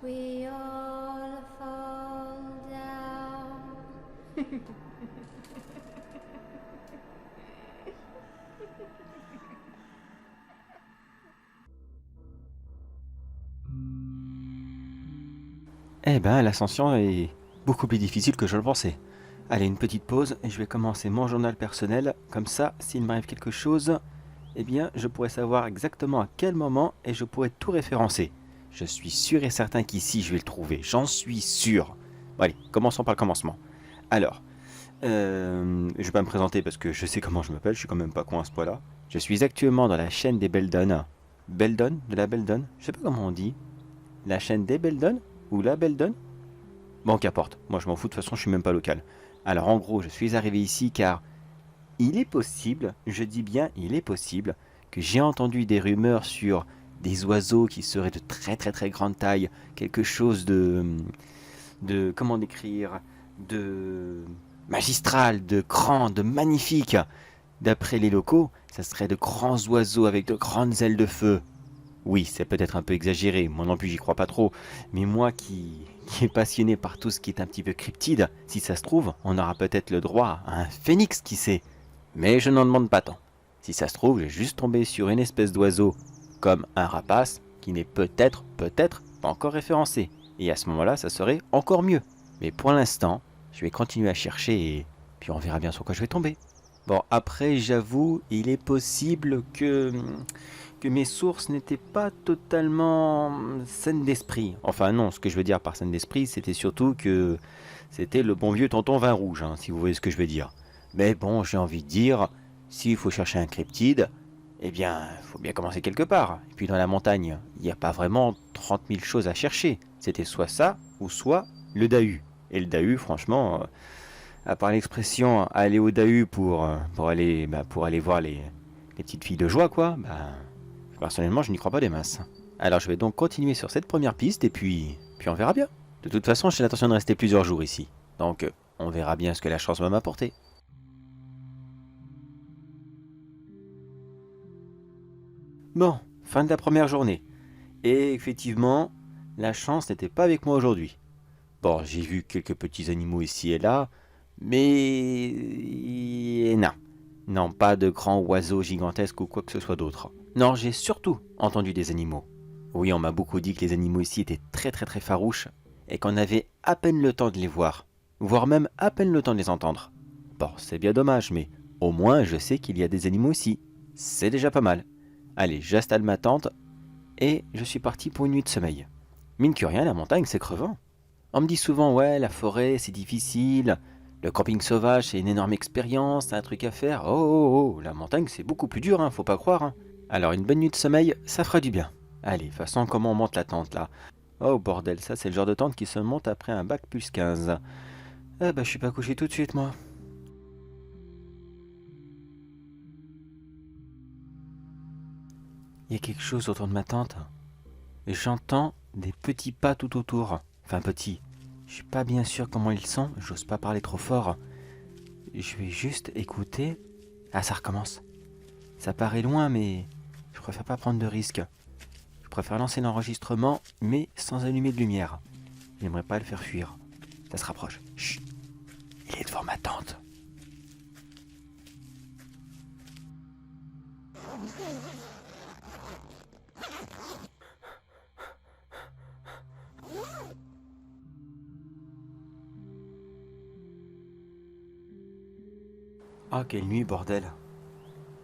we all fall down. Eh ben, l'ascension est beaucoup plus difficile que je le pensais. Allez, une petite pause et je vais commencer mon journal personnel. Comme ça, s'il m'arrive quelque chose, eh bien, je pourrais savoir exactement à quel moment et je pourrais tout référencer. Je suis sûr et certain qu'ici, je vais le trouver. J'en suis sûr. Bon, allez, commençons par le commencement. Alors, je vais pas me présenter parce que je sais comment je m'appelle, je suis quand même pas con à ce point-là. Je suis actuellement dans la chaîne des Beldon. Beldon? De la Beldon? Je sais pas comment on dit. La chaîne des Beldon? Ou la Beldon? Bon, qu'importe. Moi, je m'en fous, de toute façon, je suis même pas local. Alors, en gros, je suis arrivé ici car il est possible, je dis bien il est possible, que j'ai entendu des rumeurs sur des oiseaux qui seraient de très très très grande taille, quelque chose de comment décrire, de magistral, de grand, de magnifique. D'après les locaux, ça serait de grands oiseaux avec de grandes ailes de feu. Oui, c'est peut-être un peu exagéré, moi non plus j'y crois pas trop, mais moi qui est passionné par tout ce qui est un petit peu cryptide, si ça se trouve, on aura peut-être le droit à un phénix, qui sait. Mais je n'en demande pas tant. Si ça se trouve, j'ai juste tombé sur une espèce d'oiseau, comme un rapace, qui n'est peut-être pas encore référencé. Et à ce moment-là, ça serait encore mieux. Mais pour l'instant, je vais continuer à chercher et puis on verra bien sur quoi je vais tomber. Bon, après, j'avoue, il est possible que mes sources n'étaient pas totalement saines d'esprit. Enfin non, ce que je veux dire par saine d'esprit, c'était surtout que c'était le bon vieux tonton vin rouge, hein, si vous voyez ce que je veux dire. Mais bon, j'ai envie de dire, s'il faut chercher un cryptide, eh bien, il faut bien commencer quelque part. Et puis dans la montagne, il n'y a pas vraiment 30 000 choses à chercher. C'était soit ça, ou soit le Dahu. Et le Dahu, franchement, à part l'expression aller au Dahu pour aller voir les petites filles de joie, quoi, personnellement, je n'y crois pas des masses. Alors je vais donc continuer sur cette première piste et puis on verra bien. De toute façon, j'ai l'intention de rester plusieurs jours ici. Donc on verra bien ce que la chance va m'apporter. Bon, fin de la première journée. Et effectivement, la chance n'était pas avec moi aujourd'hui. Bon, j'ai vu quelques petits animaux ici et là, mais non. Non, pas de grands oiseaux gigantesques ou quoi que ce soit d'autre. Non, j'ai surtout entendu des animaux. Oui, on m'a beaucoup dit que les animaux ici étaient très très très farouches et qu'on avait à peine le temps de les voir, voire même à peine le temps de les entendre. Bon, c'est bien dommage, mais au moins je sais qu'il y a des animaux ici. C'est déjà pas mal. Allez, j'installe ma tente et je suis parti pour une nuit de sommeil. Mine que rien, la montagne c'est crevant. On me dit souvent, ouais, la forêt c'est difficile, le camping sauvage c'est une énorme expérience, c'est un truc à faire. Oh, oh, oh, la montagne c'est beaucoup plus dur, hein, faut pas croire. Hein. Alors une bonne nuit de sommeil, ça fera du bien. Allez, façon comment on monte la tente là. Oh bordel, ça c'est le genre de tente qui se monte après un bac plus 15. Ah bah je suis pas couché tout de suite moi. Il y a quelque chose autour de ma tente. J'entends des petits pas tout autour. Enfin petits. Je suis pas bien sûr comment ils sont, j'ose pas parler trop fort. Je vais juste écouter. Ah, ça recommence. Ça paraît loin, mais je préfère pas prendre de risques. Je préfère lancer l'enregistrement, mais sans allumer de lumière. J'aimerais pas le faire fuir. Ça se rapproche. Chut. Il est devant ma tente. Oh, quelle nuit, bordel.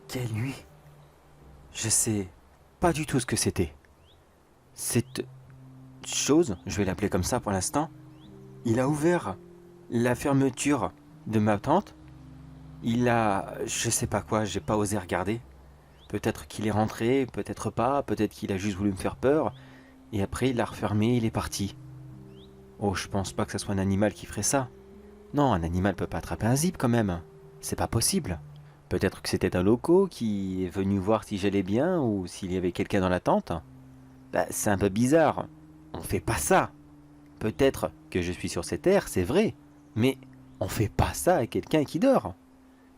Quelle nuit. Je sais pas du tout ce que c'était. Cette chose, je vais l'appeler comme ça pour l'instant, il a ouvert la fermeture de ma tente. Il a, je sais pas quoi, j'ai pas osé regarder. Peut-être qu'il est rentré, peut-être pas, peut-être qu'il a juste voulu me faire peur. Et après, il l'a refermé, il est parti. Oh, je pense pas que ce soit un animal qui ferait ça. Non, un animal peut pas attraper un zip quand même. C'est pas possible. Peut-être que c'était un loco qui est venu voir si j'allais bien ou s'il y avait quelqu'un dans la tente. Bah, c'est un peu bizarre. On fait pas ça. Peut-être que je suis sur cette terre, c'est vrai. Mais on fait pas ça à quelqu'un qui dort.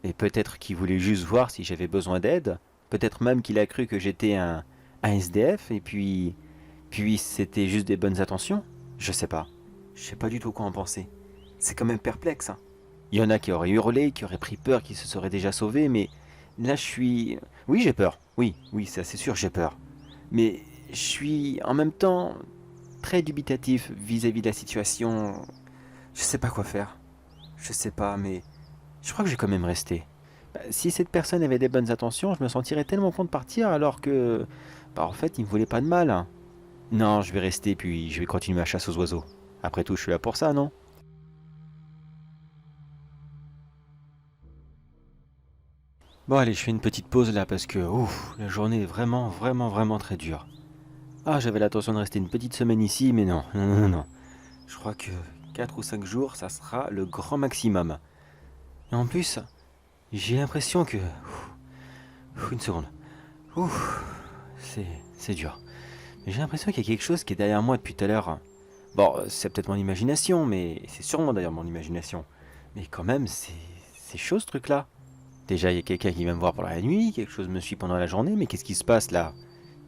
Et peut-être qu'il voulait juste voir si j'avais besoin d'aide. Peut-être même qu'il a cru que j'étais un SDF et puis c'était juste des bonnes intentions. Je sais pas. Je sais pas du tout quoi en penser. C'est quand même perplexe, hein. Il y en a qui auraient hurlé, qui auraient pris peur, qui se seraient déjà sauvés, mais là je suis... Oui, j'ai peur. Oui, oui, c'est assez sûr, j'ai peur. Mais je suis en même temps très dubitatif vis-à-vis de la situation. Je sais pas quoi faire. Je sais pas, mais je crois que je vais quand même rester. Si cette personne avait des bonnes intentions, je me sentirais tellement con de partir alors que... Bah en fait, il me voulait pas de mal, hein. Non, je vais rester puis je vais continuer ma chasse aux oiseaux. Après tout, je suis là pour ça, non? Bon allez, je fais une petite pause là parce que ouf, la journée est vraiment, vraiment, vraiment très dure. Ah, j'avais l'intention de rester une petite semaine ici, mais non, non, non, non, non. Je crois que 4 ou 5 jours, ça sera le grand maximum. Et en plus, j'ai l'impression que... une seconde. Ouf, c'est dur. J'ai l'impression qu'il y a quelque chose qui est derrière moi depuis tout à l'heure. Bon, c'est peut-être mon imagination, mais c'est sûrement d'ailleurs mon imagination. Mais quand même, c'est chaud ce truc-là. Déjà, il y a quelqu'un qui vient me voir pendant la nuit, quelque chose me suit pendant la journée, mais qu'est-ce qui se passe là?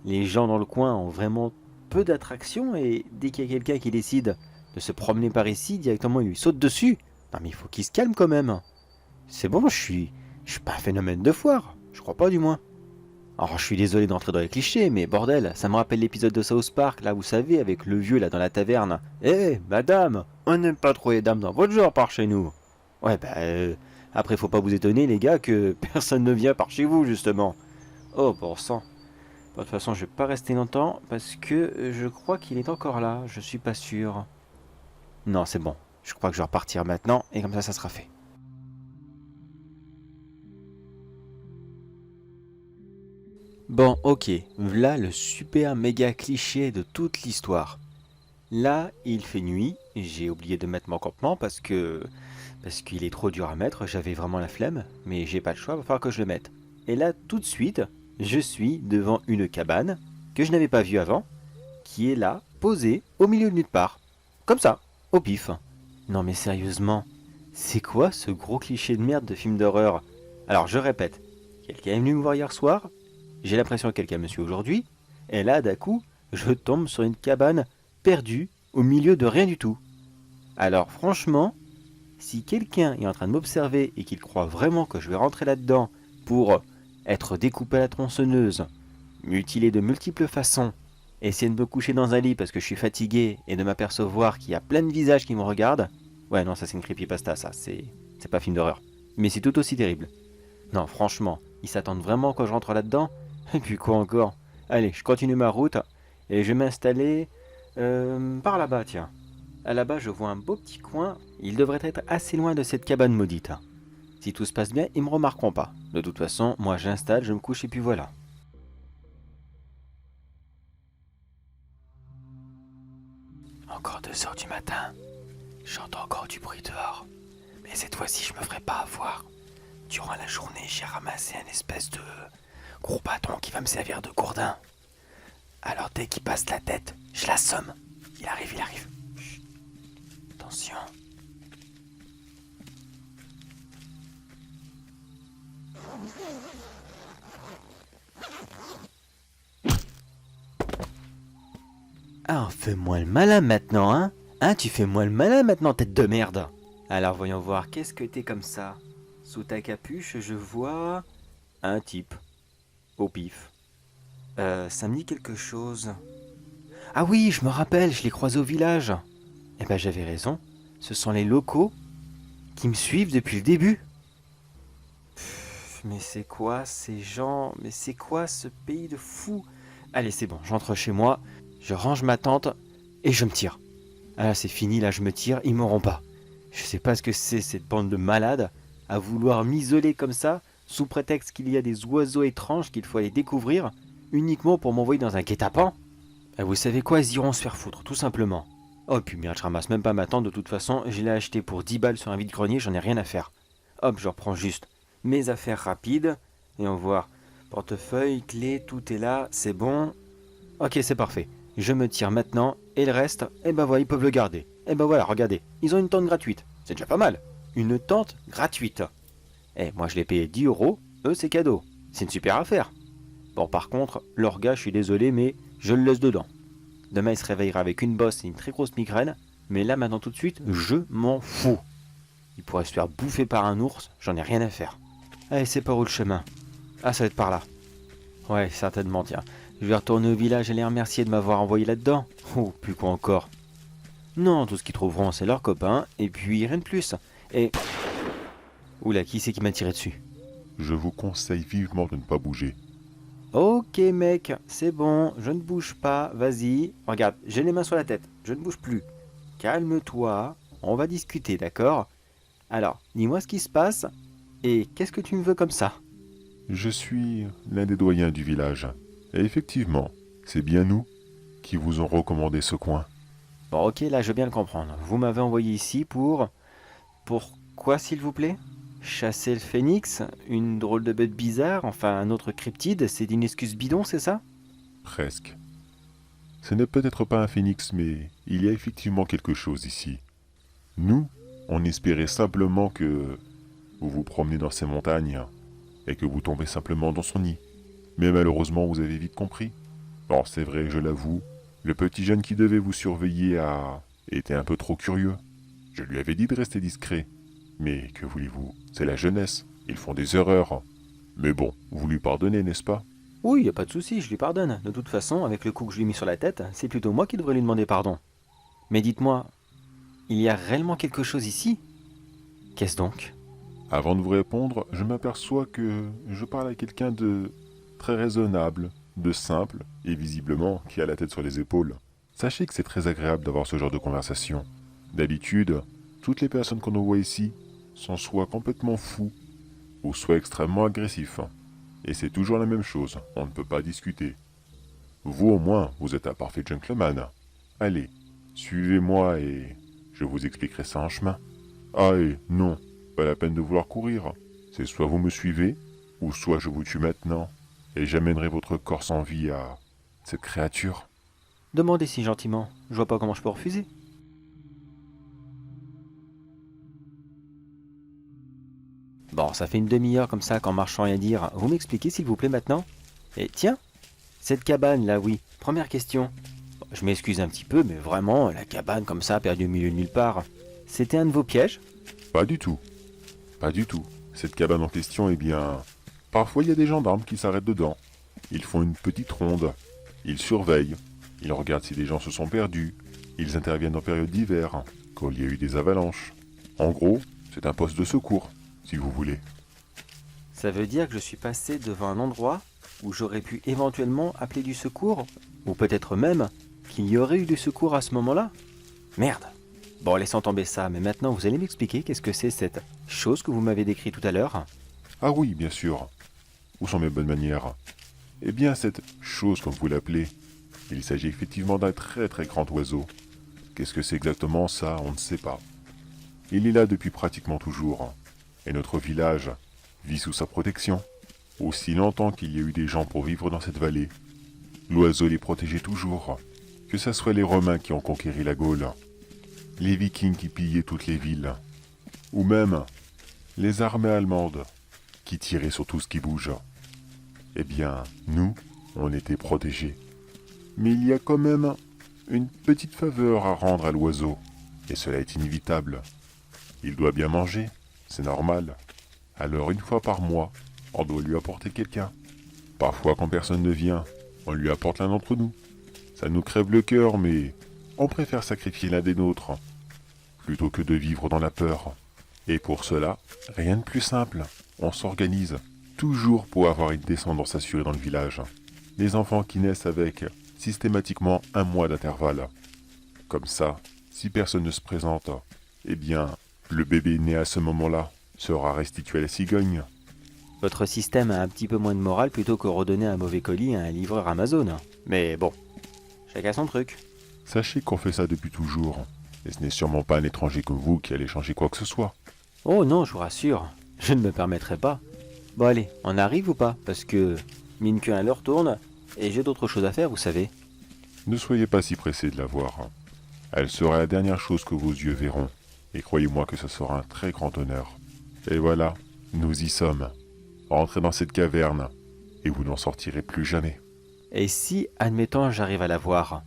Les gens dans le coin ont vraiment peu d'attraction et dès qu'il y a quelqu'un qui décide de se promener par ici, directement il lui saute dessus. Non mais il faut qu'il se calme quand même. C'est bon, je suis pas un phénomène de foire. Je crois pas du moins. Alors je suis désolé d'entrer dans les clichés, mais bordel, ça me rappelle l'épisode de South Park, là vous savez, avec le vieux là dans la taverne. Eh, madame, on n'aime pas trop les dames dans votre genre par chez nous. Ouais après faut pas vous étonner les gars que personne ne vient par chez vous justement. Oh bon sang. Bon, de toute façon je vais pas rester longtemps parce que je crois qu'il est encore là, je suis pas sûr. Non c'est bon, je crois que je vais repartir maintenant et comme ça sera fait. Bon, ok, voilà le super méga cliché de toute l'histoire. Là, il fait nuit, j'ai oublié de mettre mon campement parce qu'il est trop dur à mettre, j'avais vraiment la flemme, mais j'ai pas le choix, va falloir que je le mette. Et là, tout de suite, je suis devant une cabane que je n'avais pas vue avant, qui est là, posée au milieu de nulle part. Comme ça, au pif. Non mais sérieusement, c'est quoi ce gros cliché de merde de film d'horreur? Alors je répète, quelqu'un est venu me voir hier soir, j'ai l'impression que quelqu'un me suit aujourd'hui, et là d'un coup, je tombe sur une cabane perdue au milieu de rien du tout. Alors franchement, si quelqu'un est en train de m'observer et qu'il croit vraiment que je vais rentrer là-dedans pour être découpé à la tronçonneuse, mutilé de multiples façons, essayer de me coucher dans un lit parce que je suis fatigué et de m'apercevoir qu'il y a plein de visages qui me regardent, ouais non ça c'est une creepypasta ça, c'est pas film d'horreur. Mais c'est tout aussi terrible. Non franchement, ils s'attendent vraiment que je rentre là-dedans. Et puis quoi encore? Allez, je continue ma route et je vais m'installer par là-bas tiens. À là-bas je vois un beau petit coin, il devrait être assez loin de cette cabane maudite. Si tout se passe bien, ils me remarqueront pas. De toute façon, moi j'installe, je me couche et puis voilà. Encore 2 heures du matin. J'entends encore du bruit dehors. Mais cette fois-ci, je me ferai pas avoir. Durant la journée, j'ai ramassé un espèce de gros bâton qui va me servir de gourdin. Alors dès qu'il passe la tête, je l'assomme. Il arrive, il arrive. Chut. Attention. Ah, fais-moi le malin maintenant, hein? Hein, tu fais moi le malin maintenant, tête de merde. Alors voyons voir, qu'est-ce que t'es comme ça? Sous ta capuche, je vois un type. Au pif. Ça me dit quelque chose. Ah oui, je me rappelle, je l'ai croisé au village. Eh ben j'avais raison. Ce sont les locaux qui me suivent depuis le début. Mais c'est quoi ces gens? Mais c'est quoi ce pays de fous? Allez, c'est bon, j'entre chez moi, je range ma tente et je me tire. Ah là, c'est fini, là, je me tire, ils m'auront pas. Je sais pas ce que c'est cette bande de malades à vouloir m'isoler comme ça, sous prétexte qu'il y a des oiseaux étranges qu'il faut aller découvrir, uniquement pour m'envoyer dans un guet-apens. Ah, vous savez quoi, ils iront se faire foutre, tout simplement. Oh, puis merde, je ramasse même pas ma tente, de toute façon, je l'ai acheté pour 10 balles sur un vide-grenier, j'en ai rien à faire. Hop, je reprends juste mes affaires rapides, et on voit portefeuille, clé, tout est là, c'est bon. Ok, c'est parfait. Je me tire maintenant, et le reste, eh ben voilà, ils peuvent le garder. Eh ben voilà, regardez, ils ont une tente gratuite. C'est déjà pas mal. Une tente gratuite. Eh, moi je l'ai payé 10 euros, eux c'est cadeau. C'est une super affaire. Bon, par contre, leur gars, je suis désolé, mais je le laisse dedans. Demain, il se réveillera avec une bosse et une très grosse migraine. Mais là, maintenant, tout de suite, je m'en fous. Il pourrait se faire bouffer par un ours, j'en ai rien à faire. Allez, c'est par où le chemin? Ah, ça va être par là. Ouais, certainement, tiens. Je vais retourner au village et les remercier de m'avoir envoyé là-dedans. Oh, puis quoi encore? Non, tout ce qu'ils trouveront, c'est leurs copains, et puis rien de plus. Et... Oula, qui c'est qui m'a tiré dessus? Je vous conseille vivement de ne pas bouger. Ok mec, c'est bon, je ne bouge pas, vas-y. Regarde, j'ai les mains sur la tête, je ne bouge plus. Calme-toi, on va discuter, d'accord? Alors, dis-moi ce qui se passe, et qu'est-ce que tu me veux comme ça? Je suis l'un des doyens du village. Et effectivement, c'est bien nous qui vous ont recommandé ce coin. Bon ok, là je veux bien le comprendre. Vous m'avez envoyé ici pour... Pourquoi s'il vous plaît? Chasser le phénix? Une drôle de bête bizarre? Enfin un autre cryptide? C'est une excuse bidon, c'est ça? Presque. Ce n'est peut-être pas un phénix, mais il y a effectivement quelque chose ici. Nous, on espérait simplement que vous vous promenez dans ces montagnes et que vous tombez simplement dans son nid. Mais malheureusement, vous avez vite compris. Bon, c'est vrai, je l'avoue, le petit jeune qui devait vous surveiller était un peu trop curieux. Je lui avais dit de rester discret. Mais que voulez-vous, c'est la jeunesse, ils font des erreurs. Mais bon, vous lui pardonnez, n'est-ce pas? Oui, y a pas de souci, je lui pardonne. De toute façon, avec le coup que je lui ai mis sur la tête, c'est plutôt moi qui devrais lui demander pardon. Mais dites-moi, il y a réellement quelque chose ici? Qu'est-ce donc? Avant de vous répondre, je m'aperçois que je parle à quelqu'un de très raisonnable, de simple, et visiblement qui a la tête sur les épaules. Sachez que c'est très agréable d'avoir ce genre de conversation. D'habitude, toutes les personnes qu'on voit ici sont soit complètement fous, ou soit extrêmement agressifs. Et c'est toujours la même chose, on ne peut pas discuter. Vous au moins, vous êtes un parfait gentleman. Allez, suivez-moi et je vous expliquerai ça en chemin. Ah et non, pas la peine de vouloir courir. C'est soit vous me suivez, ou soit je vous tue maintenant, et j'amènerai votre corps sans vie à cette créature. Demandez si gentiment, je vois pas comment je peux refuser. Bon, ça fait une demi-heure comme ça qu'en marchant rien dire. Vous m'expliquez s'il vous plaît maintenant? Et tiens, cette cabane là, oui. Première question. Bon, je m'excuse un petit peu, mais vraiment, la cabane comme ça, perdue au milieu de nulle part. C'était un de vos pièges? Pas du tout. Pas du tout. Cette cabane en question, eh bien... Parfois, il y a des gendarmes qui s'arrêtent dedans. Ils font une petite ronde. Ils surveillent. Ils regardent si des gens se sont perdus. Ils interviennent en période d'hiver, quand il y a eu des avalanches. En gros, c'est un poste de secours, si vous voulez. Ça veut dire que je suis passé devant un endroit où j'aurais pu éventuellement appeler du secours? Ou peut-être même qu'il y aurait eu du secours à ce moment-là? Merde. Bon, laissons tomber ça, mais maintenant vous allez m'expliquer qu'est-ce que c'est cette chose que vous m'avez décrite tout à l'heure? Ah oui, bien sûr. Où sont mes bonnes manières? Eh bien, cette chose, comme vous l'appelez, il s'agit effectivement d'un très très grand oiseau. Qu'est-ce que c'est exactement ça, on ne sait pas. Il est là depuis pratiquement toujours, et notre village vit sous sa protection. Aussi longtemps qu'il y a eu des gens pour vivre dans cette vallée, l'oiseau les protégeait toujours, que ce soit les Romains qui ont conquéri la Gaule, les Vikings qui pillaient toutes les villes, ou même les armées allemandes qui tiraient sur tout ce qui bouge. Eh bien, nous, on était protégés. Mais il y a quand même une petite faveur à rendre à l'oiseau, et cela est inévitable. Il doit bien manger, c'est normal. Alors une fois par mois, on doit lui apporter quelqu'un. Parfois quand personne ne vient, on lui apporte l'un d'entre nous. Ça nous crève le cœur, mais on préfère sacrifier l'un des nôtres, plutôt que de vivre dans la peur. Et pour cela, rien de plus simple, on s'organise, toujours pour avoir une descendance assurée dans le village. Les enfants qui naissent avec systématiquement un mois d'intervalle. Comme ça, si personne ne se présente, eh bien, le bébé né à ce moment-là sera restitué à la cigogne. Votre système a un petit peu moins de morale plutôt que redonner un mauvais colis à un livreur Amazon. Mais bon, chacun son truc. Sachez qu'on fait ça depuis toujours, et ce n'est sûrement pas un étranger comme vous qui allez changer quoi que ce soit. Oh non, je vous rassure, je ne me permettrai pas. Bon allez, on arrive ou pas? Parce que mine qu'un l'heure tourne, et j'ai d'autres choses à faire, vous savez. Ne soyez pas si pressé de la voir. Elle sera la dernière chose que vos yeux verront, et croyez-moi que ce sera un très grand honneur. Et voilà, nous y sommes. Entrez dans cette caverne, et vous n'en sortirez plus jamais. Et si, admettons, j'arrive à la voir,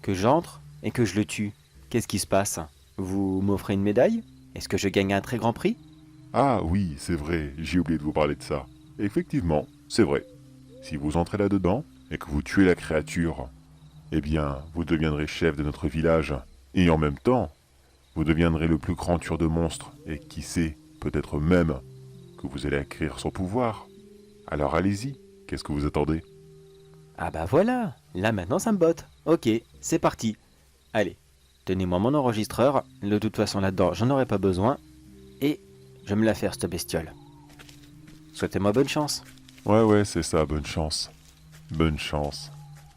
que j'entre et que je le tue, qu'est-ce qui se passe? Vous m'offrez une médaille? Est-ce que je gagne un très grand prix? Ah oui, c'est vrai, j'ai oublié de vous parler de ça. Effectivement, c'est vrai. Si vous entrez là-dedans et que vous tuez la créature, eh bien, vous deviendrez chef de notre village. Et en même temps, vous deviendrez le plus grand tueur de monstres. Et qui sait, peut-être même que vous allez acquérir son pouvoir. Alors allez-y, qu'est-ce que vous attendez? Ah bah voilà, là maintenant ça me botte. Ok, c'est parti. Allez, tenez-moi mon enregistreur, de toute façon là-dedans j'en aurai pas besoin, et je me la faire cette bestiole. Souhaitez-moi bonne chance. Ouais, c'est ça, bonne chance. Bonne chance.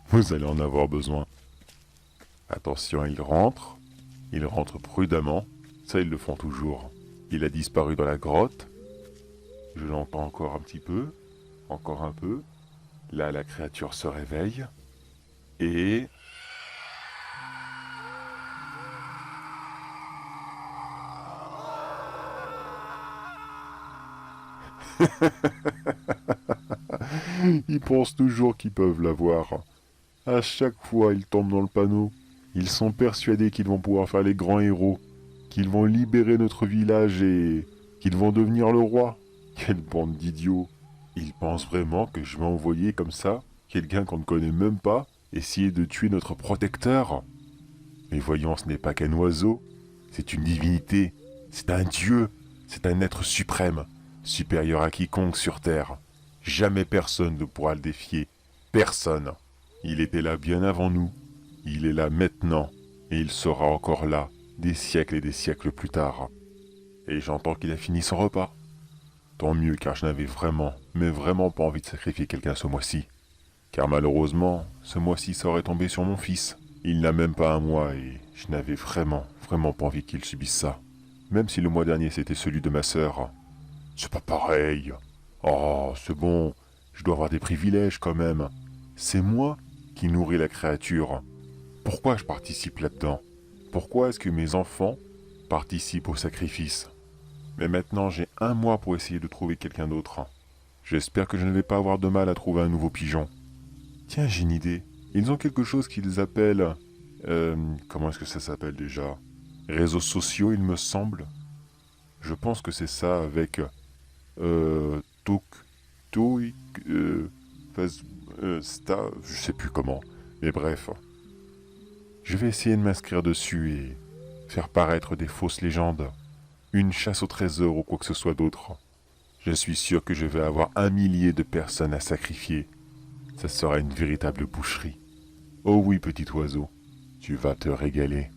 Vous allez en avoir besoin. Attention, il rentre prudemment. Ça, ils le font toujours. Il a disparu dans la grotte. Je l'entends encore un petit peu. Encore un peu. Là, la créature se réveille. Et... ils pensent toujours qu'ils peuvent l'avoir. À chaque fois, ils tombent dans le panneau. Ils sont persuadés qu'ils vont pouvoir faire les grands héros, qu'ils vont libérer notre village et qu'ils vont devenir le roi. Quelle bande d'idiots. Ils pensent vraiment que je vais envoyer comme ça quelqu'un qu'on ne connaît même pas essayer de tuer notre protecteur. Mais voyons, ce n'est pas qu'un oiseau, c'est une divinité, c'est un dieu, c'est un être suprême, supérieur à quiconque sur terre. Jamais personne ne pourra le défier. Personne. Il était là bien avant nous. Il est là maintenant. Et il sera encore là, des siècles et des siècles plus tard. Et j'entends qu'il a fini son repas. Tant mieux, car je n'avais vraiment, mais vraiment pas envie de sacrifier quelqu'un ce mois-ci. Car malheureusement, ce mois-ci ça aurait tombé sur mon fils. Il n'a même pas un mois et je n'avais vraiment pas envie qu'il subisse ça. Même si le mois dernier c'était celui de ma sœur. C'est pas pareil. Oh, c'est bon, je dois avoir des privilèges quand même. C'est moi qui nourris la créature. Pourquoi je participe là-dedans? Pourquoi est-ce que mes enfants participent au sacrifice? Mais maintenant j'ai un mois pour essayer de trouver quelqu'un d'autre. J'espère que je ne vais pas avoir de mal à trouver un nouveau pigeon. Tiens, j'ai une idée. Ils ont quelque chose qu'ils appellent... comment est-ce que ça s'appelle déjà? Réseaux sociaux, il me semble. Je pense que c'est ça avec... Tok... Toik... je sais plus comment. Mais bref. Je vais essayer de m'inscrire dessus et faire paraître des fausses légendes. Une chasse au trésor ou quoi que ce soit d'autre. Je suis sûr que je vais avoir 1 millier de personnes à sacrifier. Ça sera une véritable boucherie. Oh oui, petit oiseau, tu vas te régaler.